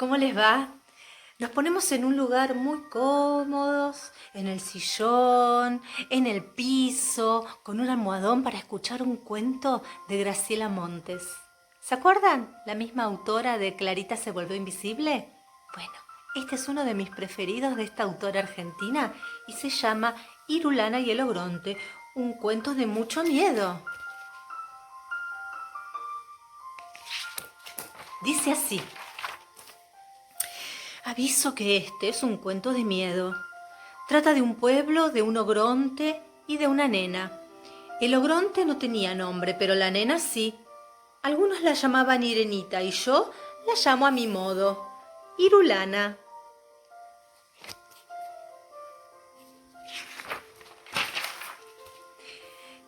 ¿Cómo les va? Nos ponemos en un lugar muy cómodos, en el sillón, en el piso, con un almohadón para escuchar un cuento de Graciela Montes. ¿Se acuerdan? La misma autora de Clarita se volvió invisible. Bueno, este es uno de mis preferidos de esta autora argentina y se llama Irulana y el Ogronte, un cuento de mucho miedo. Dice así. Aviso que este es un cuento de miedo. Trata de un pueblo, de un ogronte y de una nena. El ogronte no tenía nombre, pero la nena sí. Algunos la llamaban Irenita y yo la llamo a mi modo, Irulana.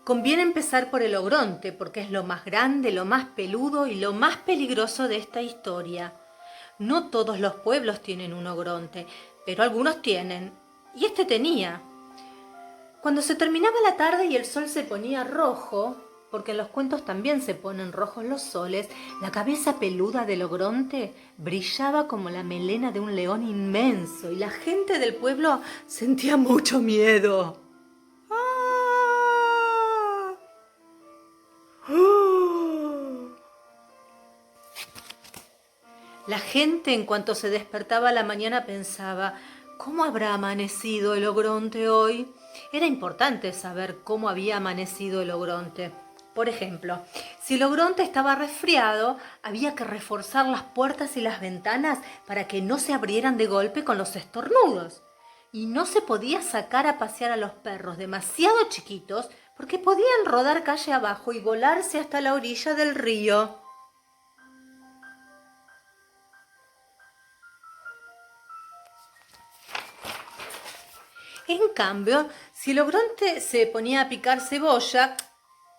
Conviene empezar por el ogronte, porque es lo más grande, lo más peludo y lo más peligroso de esta historia. No todos los pueblos tienen un ogronte, pero algunos tienen. Y este tenía. Cuando se terminaba la tarde y el sol se ponía rojo, porque en los cuentos también se ponen rojos los soles, la cabeza peluda del ogronte brillaba como la melena de un león inmenso y la gente del pueblo sentía mucho miedo. ¡Ah! ¡Ah! La gente, en cuanto se despertaba a la mañana, pensaba, ¿cómo habrá amanecido el ogronte hoy? Era importante saber cómo había amanecido el ogronte. Por ejemplo, si el ogronte estaba resfriado, había que reforzar las puertas y las ventanas para que no se abrieran de golpe con los estornudos. Y no se podía sacar a pasear a los perros demasiado chiquitos porque podían rodar calle abajo y volarse hasta la orilla del río. En cambio, si el ogronte se ponía a picar cebolla,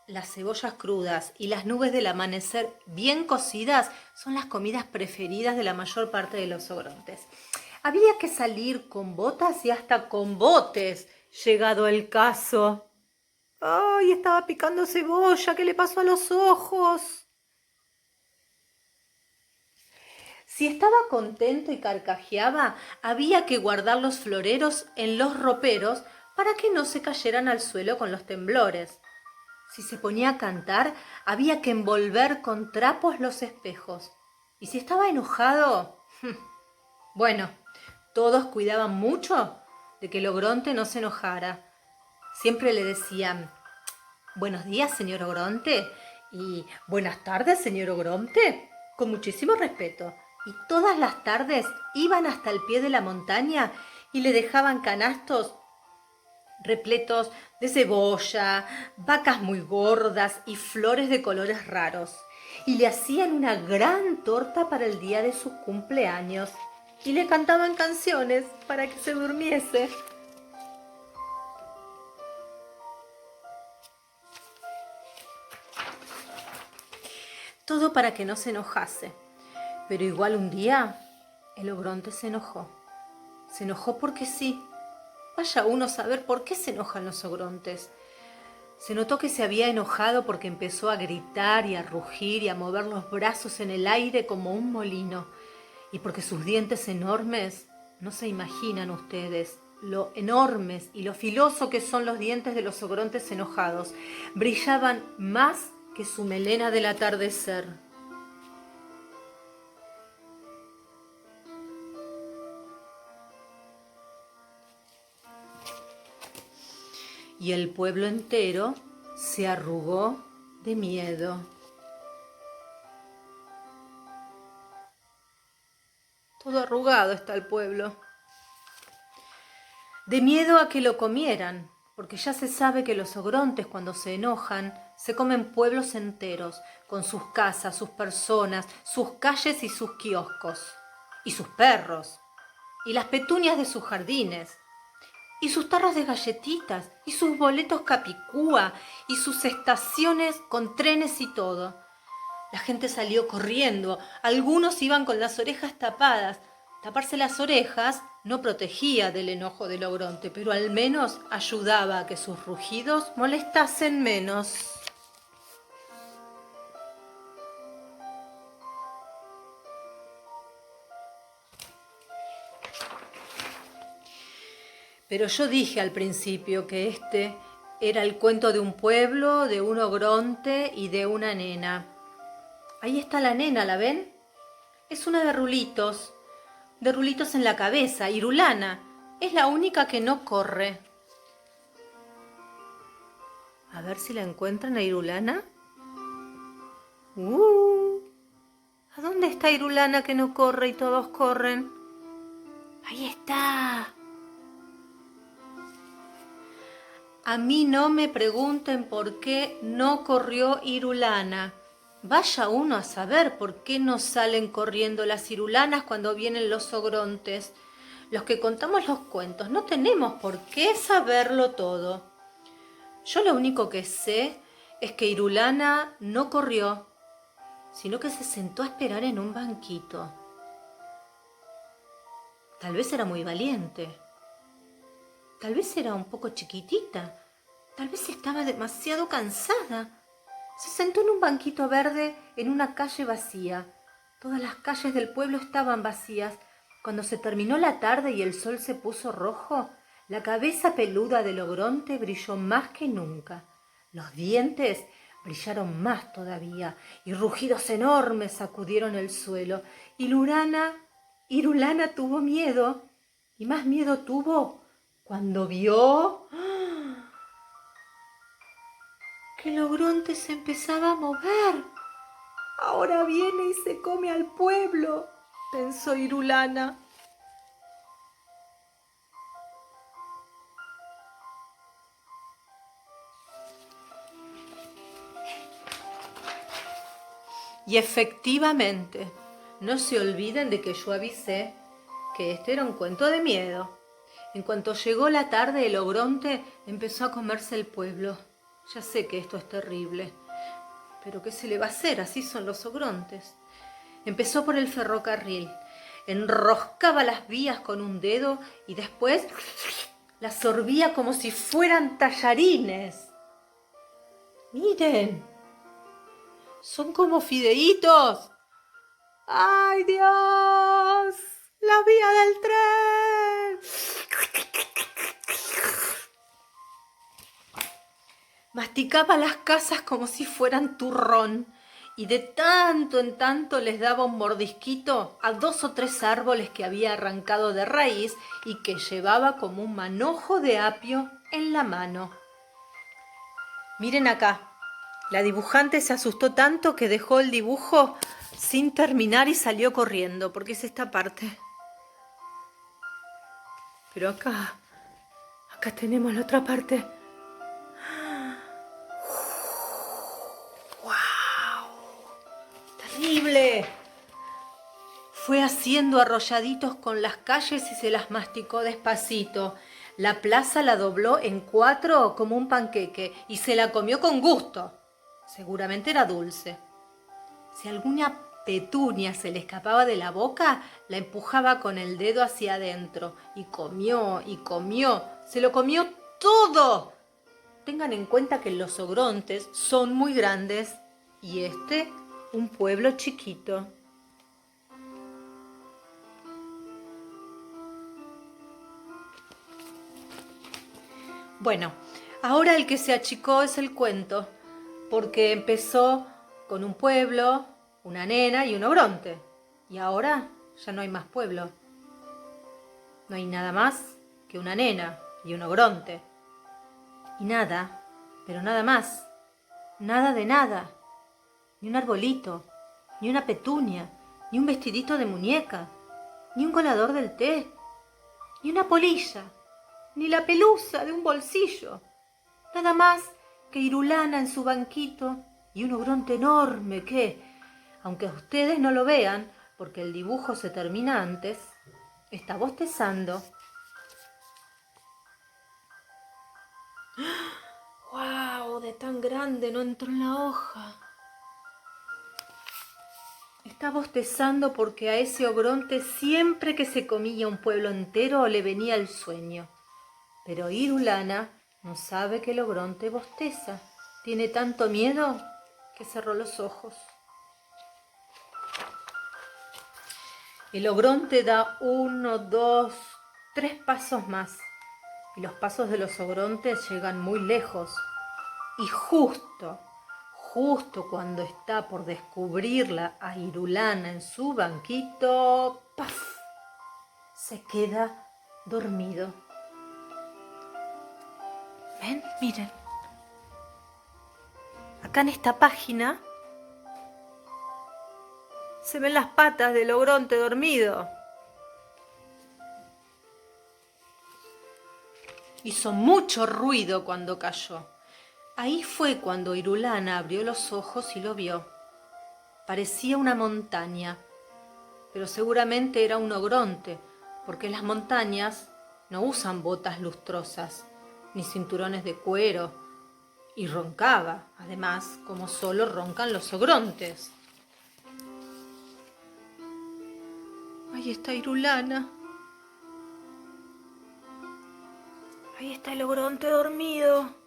las cebollas crudas y las nubes del amanecer bien cocidas son las comidas preferidas de la mayor parte de los ogrontes. Había que salir con botas y hasta con botes, llegado el caso. ¡Ay, estaba picando cebolla! ¿Qué le pasó a los ojos? Si estaba contento y carcajeaba, había que guardar los floreros en los roperos para que no se cayeran al suelo con los temblores. Si se ponía a cantar, había que envolver con trapos los espejos. Y si estaba enojado, bueno, todos cuidaban mucho de que el ogronte no se enojara. Siempre le decían, buenos días, señor ogronte, y buenas tardes, señor ogronte, con muchísimo respeto. Y todas las tardes iban hasta el pie de la montaña y le dejaban canastos repletos de cebolla, vacas muy gordas y flores de colores raros. Y le hacían una gran torta para el día de su cumpleaños. Y le cantaban canciones para que se durmiese. Todo para que no se enojase. Pero igual un día el ogronte se enojó. Se enojó porque sí. Vaya uno a saber por qué se enojan los ogrontes. Se notó que se había enojado porque empezó a gritar y a rugir y a mover los brazos en el aire como un molino. Y porque sus dientes enormes, no se imaginan ustedes lo enormes y lo filoso que son los dientes de los ogrontes enojados. Brillaban más que su melena del atardecer. Y el pueblo entero se arrugó de miedo. Todo arrugado está el pueblo. De miedo a que lo comieran, porque ya se sabe que los ogrontes cuando se enojan se comen pueblos enteros, con sus casas, sus personas, sus calles y sus kioscos, y sus perros, y las petunias de sus jardines, y sus tarros de galletitas, y sus boletos capicúa, y sus estaciones con trenes y todo. La gente salió corriendo, algunos iban con las orejas tapadas. Taparse las orejas no protegía del enojo del ogronte, pero al menos ayudaba a que sus rugidos molestasen menos. Pero yo dije al principio que este era el cuento de un pueblo, de un ogronte y de una nena. Ahí está la nena, ¿la ven? Es una de rulitos en la cabeza, Irulana. Es la única que no corre. A ver si la encuentran a Irulana. ¿A dónde está Irulana que no corre y todos corren? Ahí está. A mí no me pregunten por qué no corrió Irulana. Vaya uno a saber por qué no salen corriendo las irulanas cuando vienen los ogrontes. Los que contamos los cuentos no tenemos por qué saberlo todo. Yo lo único que sé es que Irulana no corrió, sino que se sentó a esperar en un banquito. Tal vez era muy valiente. Tal vez era un poco chiquitita. Tal vez estaba demasiado cansada. Se sentó en un banquito verde en una calle vacía. Todas las calles del pueblo estaban vacías. Cuando se terminó la tarde y el sol se puso rojo, la cabeza peluda del ogronte brilló más que nunca. Los dientes brillaron más todavía y rugidos enormes sacudieron el suelo. Irulana tuvo miedo y más miedo tuvo cuando vio que el ogronte se empezaba a mover. Ahora viene y se come al pueblo, pensó Irulana. Y efectivamente, no se olviden de que yo avisé que este era un cuento de miedo. En cuanto llegó la tarde, el ogronte empezó a comerse el pueblo. Ya sé que esto es terrible, pero ¿qué se le va a hacer? Así son los ogrontes. Empezó por el ferrocarril, enroscaba las vías con un dedo y después las sorbía como si fueran tallarines. Miren, son como fideitos. ¡Ay, Dios! ¡La vía del tren! Masticaba las casas como si fueran turrón y de tanto en tanto les daba un mordisquito a 2 o 3 árboles que había arrancado de raíz y que llevaba como un manojo de apio en la mano. Miren acá, la dibujante se asustó tanto que dejó el dibujo sin terminar y salió corriendo, porque es esta parte. Pero acá tenemos la otra parte. ¡Terrible! Fue haciendo arrolladitos con las calles y se las masticó despacito. La plaza la dobló en 4 como un panqueque y se la comió con gusto. Seguramente era dulce. Si alguna petunia se le escapaba de la boca, la empujaba con el dedo hacia adentro y comió, se lo comió todo. Tengan en cuenta que los ogrontes son muy grandes y este un pueblo chiquito. Bueno, ahora el que se achicó es el cuento, porque empezó con un pueblo, una nena y un ogronte. Y ahora ya no hay más pueblo. No hay nada más que una nena y un ogronte. Y nada, pero nada más. Nada de nada. Ni un arbolito, ni una petunia, ni un vestidito de muñeca, ni un colador del té, ni una polilla, ni la pelusa de un bolsillo. Nada más que Irulana en su banquito y un ogronte enorme que, aunque ustedes no lo vean, porque el dibujo se termina antes, está bostezando. ¡Guau! De tan grande no entró en la hoja. Está bostezando porque a ese ogronte siempre que se comía un pueblo entero le venía el sueño. Pero Irulana no sabe que el ogronte bosteza. Tiene tanto miedo que cerró los ojos. El ogronte da 1, 2, 3 pasos más y los pasos de los ogrontes llegan muy lejos. Y justo cuando está por descubrirla a Irulana en su banquito, ¡paf!, se queda dormido. ¿Ven? Miren. Acá en esta página se ven las patas del ogronte dormido. Hizo mucho ruido cuando cayó. Ahí fue cuando Irulana abrió los ojos y lo vio. Parecía una montaña, pero seguramente era un ogronte, porque las montañas no usan botas lustrosas, ni cinturones de cuero, y roncaba, además, como solo roncan los ogrontes. Ahí está Irulana. Ahí está el ogronte dormido.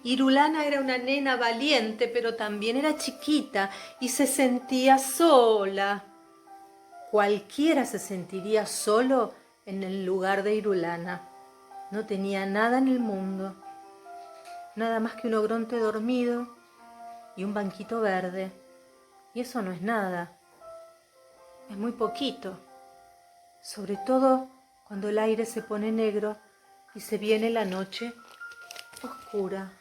Irulana era una nena valiente, pero también era chiquita y se sentía sola. Cualquiera se sentiría solo en el lugar de Irulana. No tenía nada en el mundo, nada más que un ogronte dormido y un banquito verde. Y eso no es nada, es muy poquito, sobre todo cuando el aire se pone negro y se viene la noche oscura.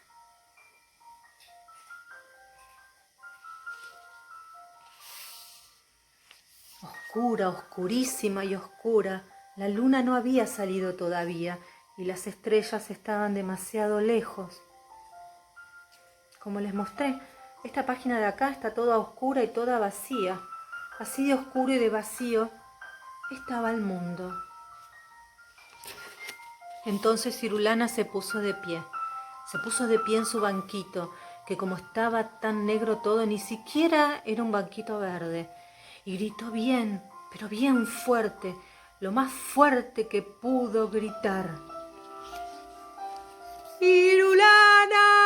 Oscura, oscurísima y oscura. La luna no había salido todavía y las estrellas estaban demasiado lejos. Como les mostré, esta página de acá está toda oscura y toda vacía. Así de oscuro y de vacío estaba el mundo. Entonces Irulana se puso de pie. Se puso de pie en su banquito, que como estaba tan negro todo, ni siquiera era un banquito verde. Y gritó bien, pero bien fuerte, lo más fuerte que pudo gritar. ¡Irulana!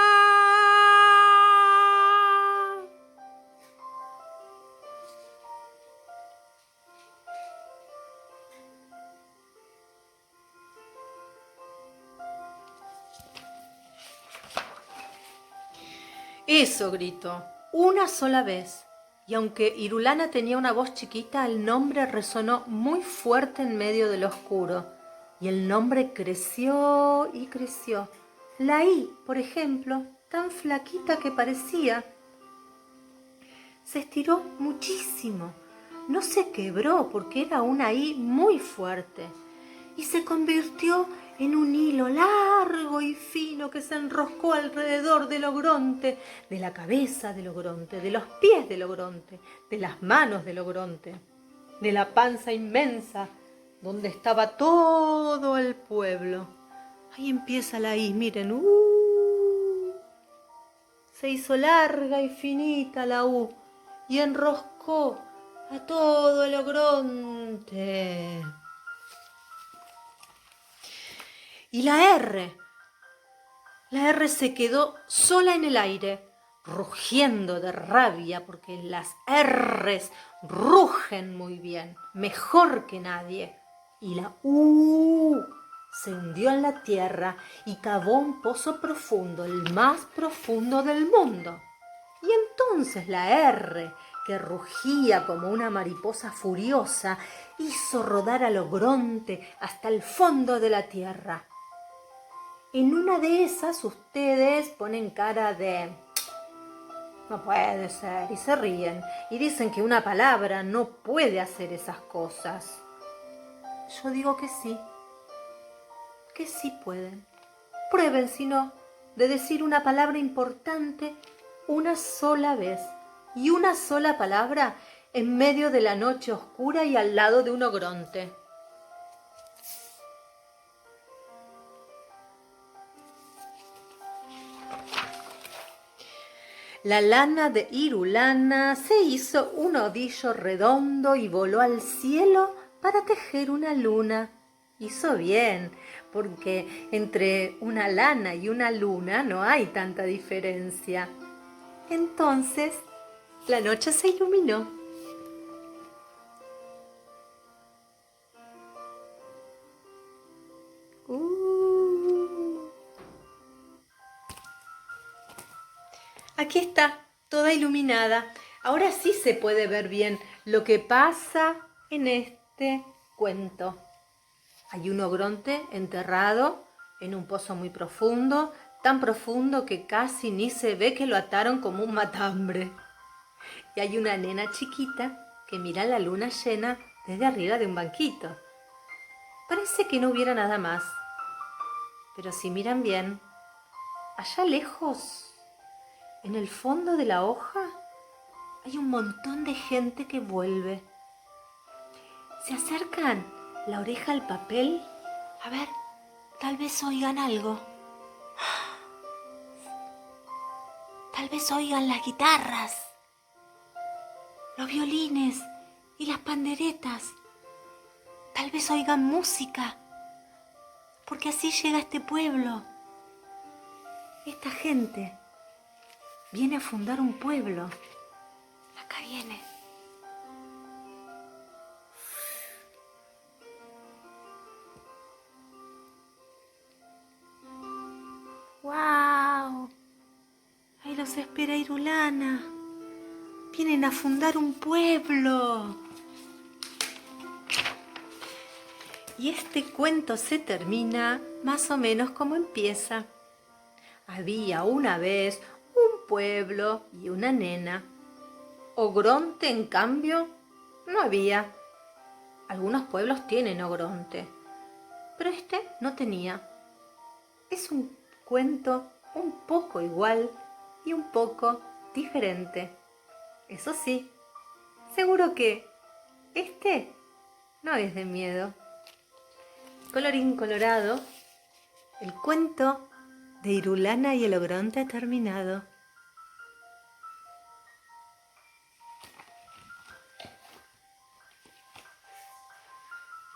Eso gritó, una sola vez. Y aunque Irulana tenía una voz chiquita, el nombre resonó muy fuerte en medio del oscuro. Y el nombre creció y creció. La I, por ejemplo, tan flaquita que parecía, se estiró muchísimo. No se quebró porque era una I muy fuerte. Y se convirtió en un hilo largo y fino que se enroscó alrededor del ogronte, de la cabeza del ogronte, de los pies del ogronte, de las manos del ogronte, de la panza inmensa donde estaba todo el pueblo. Ahí empieza la I, miren, se hizo larga y finita la U y enroscó a todo el ogronte. Y la R se quedó sola en el aire, rugiendo de rabia, porque las R's rugen muy bien, mejor que nadie. Y la U se hundió en la tierra y cavó un pozo profundo, el más profundo del mundo. Y entonces la R, que rugía como una mariposa furiosa, hizo rodar al ogronte hasta el fondo de la tierra. En una de esas ustedes ponen cara de no puede ser y se ríen y dicen que una palabra no puede hacer esas cosas. Yo digo que sí pueden. Prueben, si no, de decir una palabra importante una sola vez y una sola palabra en medio de la noche oscura y al lado de un ogronte. La lana de Irulana se hizo un ovillo redondo y voló al cielo para tejer una luna. Hizo bien, porque entre una lana y una luna no hay tanta diferencia. Entonces, la noche se iluminó Aquí está, toda iluminada. Ahora sí se puede ver bien lo que pasa en este cuento. Hay un ogronte enterrado en un pozo muy profundo, tan profundo que casi ni se ve que lo ataron como un matambre. Y hay una nena chiquita que mira la luna llena desde arriba de un banquito. Parece que no hubiera nada más, pero si miran bien, allá lejos, en el fondo de la hoja, hay un montón de gente que vuelve. Se acercan la oreja al papel. A ver, tal vez oigan algo. Tal vez oigan las guitarras, los violines y las panderetas. Tal vez oigan música, porque así llega este pueblo. Esta gente viene a fundar un pueblo. Acá viene. ¡Wow! Ahí los espera Irulana. Vienen a fundar un pueblo. Y este cuento se termina más o menos como empieza. Había una vez un pueblo y una nena. Ogronte, en cambio, no había. Algunos pueblos tienen ogronte, pero este no tenía. Es un cuento un poco igual y un poco diferente. Eso sí, seguro que este no es de miedo. Colorín colorado, el cuento de Irulana y el ogronte ha terminado.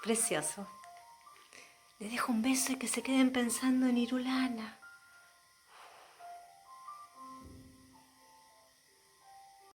Precioso. Les dejo un beso y que se queden pensando en Irulana.